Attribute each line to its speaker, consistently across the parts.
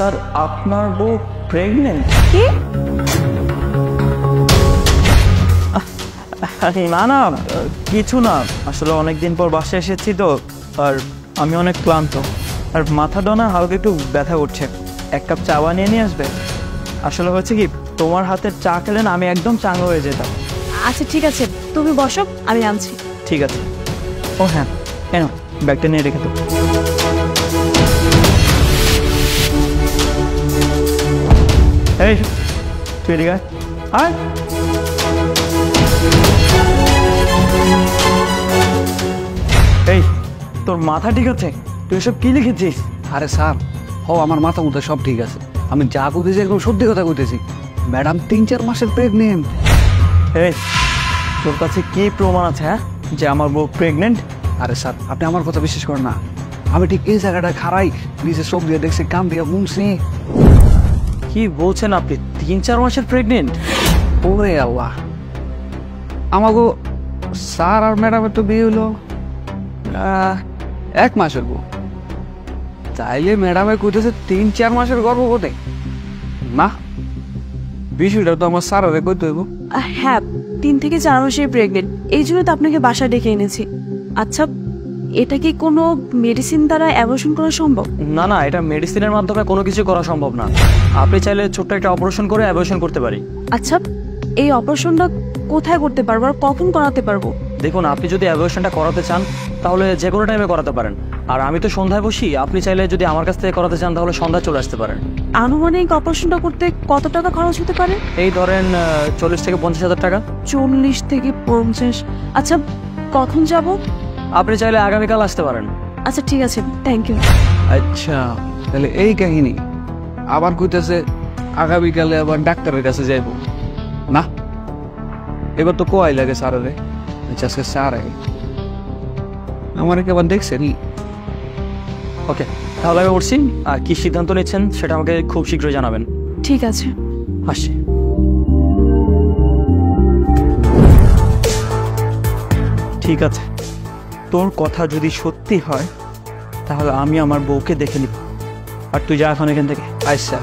Speaker 1: Sir আপনার বউ pregnant?
Speaker 2: কি?
Speaker 1: না না কিছু না, আসলে অনেকদিন পর বাসায় এসেছি তো, আর আমি অনেক ক্লান্ত, আর মাথাটা না হালকা একটু ব্যথা করছে। এক কাপ চা বানিয়ে নিয়ে আসবে? আসলে হচ্ছে কি, তোমার হাতের চা খেলে না আমি একদম চাঙ্গা হয়ে যেতাম।
Speaker 2: আচ্ছা ঠিক আছে, তুমি বসো, আমি আনছি।
Speaker 1: ঠিক আছে। ও হ্যাঁ, কেন ব্যাগটা নিয়ে রেখে তো। এই তুই এদিকে আয়। এই তোর মাথা ঠিক আছে? তুই এসব কি লিখেছিস?
Speaker 3: আরে স্যার, আমার মাথা মধ্যে সব ঠিক আছে। আমি যা কইতেছি একদম সত্যি কথা কইতেছি। ম্যাডাম 3-4 মাসের প্রেগনেন্ট।
Speaker 1: এই তোর কাছে কি প্রমাণ আছে হ্যাঁ যে আমার বউ প্রেগনেন্ট?
Speaker 3: আরে স্যার, আপনি আমার কথা বিশ্বাস করেন না? আমি ঠিক এই জায়গাটা খাড়াই নিজে চোখ দিয়ে দেখছি, কান দিয়ে শুনছি।
Speaker 1: কি বলছেন আপনি? 3-4 মাসের প্রেগনেন্ট?
Speaker 3: ওরে আল্লাহ, আমাগো স্যার আর ম্যাডামের তো বিয়ে হলো 1 মাস হইব। চাইলে ম্যাডামে কইতেছে 3-4 মাসের গর্ভবতী। না, বিষয়টা তো আমার স্যারের কইতে হইব।
Speaker 2: হ্যাঁ, 3 থেকে 4 মাসের প্রেগনেন্ট, এই জন্য তো আপনাকে বাসায় ডেকে এনেছি। আচ্ছা, এটা কি কোনো মেডিসিন দ্বারা অ্যাবর্শন করা সম্ভব?
Speaker 1: না না, এটা মেডিসিনের মাধ্যমে কোনো কিছু করা সম্ভব না। আপনি চাইলে ছোট্ট একটা অপারেশন করে অ্যাবর্শন করতে পারি।
Speaker 2: আচ্ছা, এই অপারেশনটা কোথায় করতে পারবো আর কখন করাতে পারবো?
Speaker 1: দেখুন, আপনি যদি অ্যাবর্শনটা করাতে চান তাহলে যে কোনো টাইমে করাতে পারেন, আর আমি তো সন্ধ্যায় বসি। আপনি চাইলে যদি আমার কাছ থেকে করাতে চান তাহলে সন্ধ্যায় চলে আসতে পারেন।
Speaker 2: আনুমানিক অপারেশনটা করতে কত টাকা খরচ হতে পারে?
Speaker 1: এই ধরেন 40 থেকে 50 হাজার টাকা।
Speaker 2: 40 থেকে 50? আচ্ছা, কখন যাব?
Speaker 1: আপনি চাইলে আগামীকাল আসতে পারেন।
Speaker 2: আচ্ছা ঠিক আছে, থ্যাংক ইউ।
Speaker 3: আচ্ছা, তাহলে এই কাহিনী। আবার কইতেছে আগামীকালে আবার ডাক্তারের কাছে যাইব। না, এবার তো কোয়াই লাগে স্যারেরে। আচ্ছা, আজকে স্যার আমার আবার দেখছেন।
Speaker 1: ওকে, তাহলে আমি উঠছি। আর কি সিদ্ধান্ত নিচ্ছেন সেটা আমাকে খুব শীঘ্রই জানাবেন।
Speaker 2: ঠিক আছে,
Speaker 1: আসছি। ঠিক আছে, তোর কথা যদি সত্যি হয় তাহলে আমি আমার বউকে দেখে নিব, আর তুই যা এখন এখান থেকে।
Speaker 3: আচ্ছা।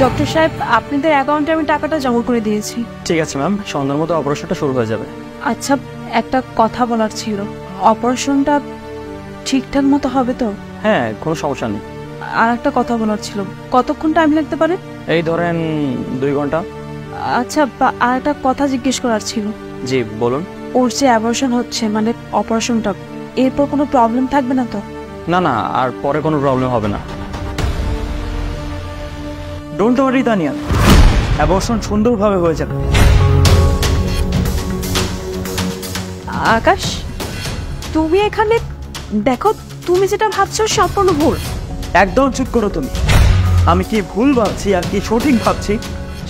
Speaker 2: ডক্টর সাহেব, আপনাদের অ্যাকাউন্টে আমি টাকাটা জমা করে দিয়েছি।
Speaker 1: ঠিক আছে ম্যাম, সন্ধ্যার মতো অপারেশনটা শুরু হয়ে যাবে।
Speaker 2: আচ্ছা, একটা কথা বলার ছিল, অপারেশনটা ঠিকঠাক মতো হবে তো?
Speaker 1: হ্যাঁ, কোনো সমস্যা নেই।
Speaker 2: আর একটা কথা বলার ছিল, কতক্ষণ টাইম লাগতে পারে?
Speaker 1: এই ধরেন 2 ঘন্টা।
Speaker 2: আচ্ছা, আর একটা কথা জিজ্ঞেস করার ছিল।
Speaker 1: জি বলুন।
Speaker 2: ওর যে অ্যাবর্শন হচ্ছে, মানে অপারেশনটা, এরপর কোনো প্রবলেম থাকবে না তো?
Speaker 1: না না, আর পরে কোনো প্রবলেম হবে না। ডোন্ট ওয়ারি তানিয়া, অ্যাবর্শন সুন্দরভাবে হয়ে যাবে।
Speaker 2: আকাশ, তুমি এখানে দেখো, তুমি যেটা ভাবছো সম্পূর্ণ ভুল।
Speaker 1: একদম চুপ করো তুমি। আমি কি ভুল ভাবছি আর কি সঠিক ভাবছি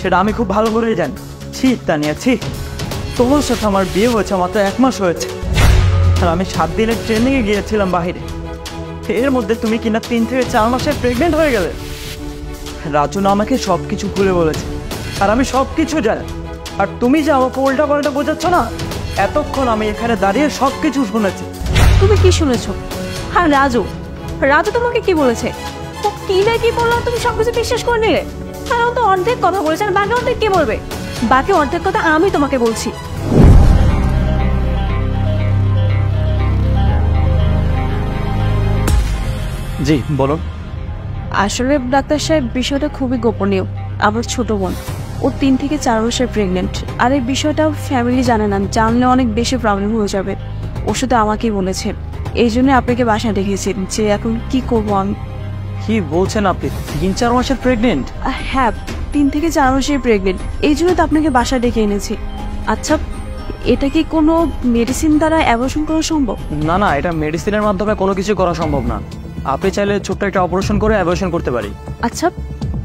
Speaker 1: সেটা আমি খুব ভালো করেই জানি। ছি তানিয়া, ছি। তোমার সাথে আমার বিয়ে হয়েছে মাত্র 1 মাস হয়েছে, আর আমি 7 দিনের ট্রেনিংয়ে গিয়েছিলাম বাহিরে। এর মধ্যে তুমি কিনা 3 থেকে 4 মাসের প্রেগনেন্ট হয়ে গেলে। রাজু না আমাকে সব কিছু খুলে বলেছে, আর আমি সব কিছু জানি। আর তুমি যে আমাকে উল্টা পাল্টা বোঝাচ্ছ না, এতক্ষণ আমি এখানে দাঁড়িয়ে সব কিছু শুনেছি।
Speaker 2: তুমি কি শুনেছো? হ্যাঁ, রাজু রাজু তোমাকে কি বলেছে? ও কি না কি বললো, তুমি সবকিছু বিশ্বাস করে নিলে? আর ও তো অর্ধেক কথা বলেছে, আর বাকি অর্ধেক কি বলবে? বাকি অর্ধেক কথা আমি তোমাকে বলছি।
Speaker 1: জি বলুন।
Speaker 2: আসলে ডাক্তার সাহেব, বিষয়টা খুবই গোপনীয়। আমার ছোট বোন, ও 3 থেকে 4 মাসের প্রেগনেন্ট, আর এই বিষয়টা ফ্যামিলি জানে না। জানলে অনেক বেশি প্রবলেম হয়ে যাবে। ও শুধু আমাকেই বলেছে, এই জন্য আপনাকে বাসায় ডেকেছি যে এখন কি করবো আমি।
Speaker 1: কি বলছেন আপনি? 3-4 মাসের প্রেগনেন্ট?
Speaker 2: হ্যাঁ, 3 থেকে 4 মাসের প্রেগনেন্ট, এই জন্য তো আপনাকে বাসায় ডেকে এনেছি। আচ্ছা, এটা কি কোনো মেডিসিন দ্বারা অ্যাবর্শন করা সম্ভব?
Speaker 1: না না, এটা মেডিসিনের মাধ্যমে কোনো কিছু করা সম্ভব না। আপনি চাইলে ছোট্ট একটা অপারেশন করে অ্যাবর্শন করতে পারি।
Speaker 2: আচ্ছা,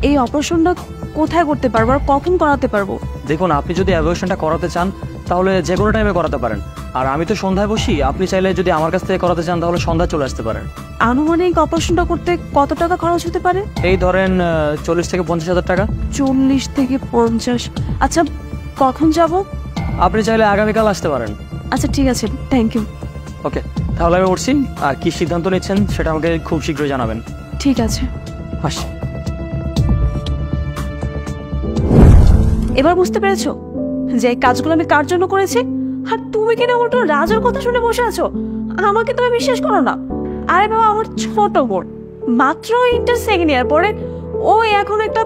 Speaker 2: এই অপারেশনটা কোথায় করতে পারবো আর কখন করাতে পারবো?
Speaker 1: দেখুন, আপনি যদি অ্যাবর্শনটা করাতে চান তাহলে যে কোনো টাইমে করাতে পারেন, আর আমি তো সন্ধ্যায় বসি। আপনি চাইলে যদি আমার কাছ থেকে করাতে চান তাহলে সন্ধ্যায় চলে আসতে পারেন।
Speaker 2: আনুমানিক অপারেশনটা করতে কত টাকা খরচ হতে পারে?
Speaker 1: এই ধরেন 40 থেকে 50 হাজার টাকা।
Speaker 2: 40 থেকে 50? আচ্ছা, কখন যাব?
Speaker 1: আপনি চাইলে আগামীকাল আসতে পারেন।
Speaker 2: আচ্ছা ঠিক আছে, থ্যাংক ইউ।
Speaker 1: ওকে, তাহলে আমি উঠছি। আর কি সিদ্ধান্ত নিচ্ছেন সেটা আমাকে খুব শীঘ্রই জানাবেন।
Speaker 2: ঠিক আছে।
Speaker 1: আসি।
Speaker 2: এবার বুঝতে পেরেছো যে এই কাজগুলো আমি কার জন্য করেছি? আর তুমি কিনা উল্টো রাজুর কথা শুনে বসে আছো। আমাকে তুমি বিশ্বাস করো না। আরে বাবা, আমার ছোট বোন মাত্র ইন্টার সেকেন্ড ইয়ার পরে, ও এখন একটা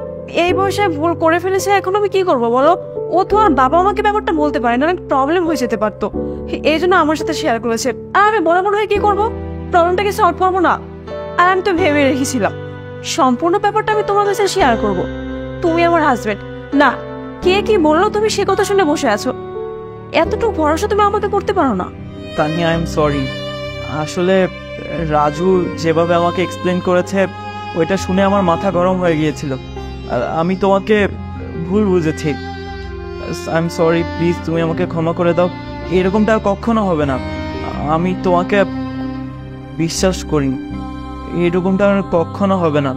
Speaker 2: এই বয়সে ভুল করে ফেলেছে। এখন আমি কি করবো বলো? ও তো আর বাবা আমাকে ব্যাপারটা বলতে পারে না, অনেক প্রবলেম হয়ে যেতে পারতো। এই জন্য আমার সাথে শেয়ার করেছে। আর আমি বড় মনে হয়ে কি করবো? প্রবলেমটাকে সলভ করবো না? আর আমি তো ভেবে রেখেছিলাম সম্পূর্ণ ব্যাপারটা আমি তোমার কাছে শেয়ার করব। তুমি আমার হাজবেন্ড না। কে কি বললো তুমি সে কথা শুনে বসে আছো? এতটুকু ভরসা তুমি আমাকে করতে পারো না?
Speaker 1: Tania, I am sorry. আসলে রাজু যেভাবে আমাকে এক্সপ্লেন করেছে ওইটা শুনে আমার মাথা গরম হয়ে গিয়েছিল। আর আমি তোমাকে ভুল বুঝেছি। আই এম সরি, প্লিজ তুমি আমাকে ক্ষমা করে দাও। এরকমটা আর কখনো হবে না। আমি তোমাকে বিশ্বাস করি, এরকমটা আর কখনো হবে না।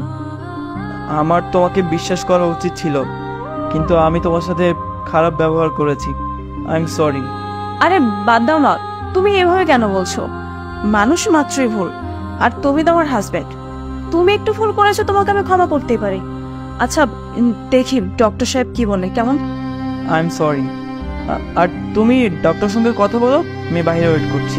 Speaker 1: আমার তোমাকে বিশ্বাস করা উচিত ছিল, কিন্তু আমি তোমার সাথে খারাপ ব্যবহার করেছি। I am sorry.
Speaker 2: আরে বাদ দাও না, তুমি এভাবে কেন বলছো? মানুষ মাত্রই ভুল, আর তুমি তো আমার হাজবেন্ড। তুমি একটু ভুল করেছো, তোমাকে আমি ক্ষমা করতেই পারি। আচ্ছা দেখি ডক্টর সাহেব কি বলে, কেমন?
Speaker 1: I am sorry. আর তুমি ডক্টর সঙ্গে কথা বলো, আমি বাইরে ওয়েট করছি।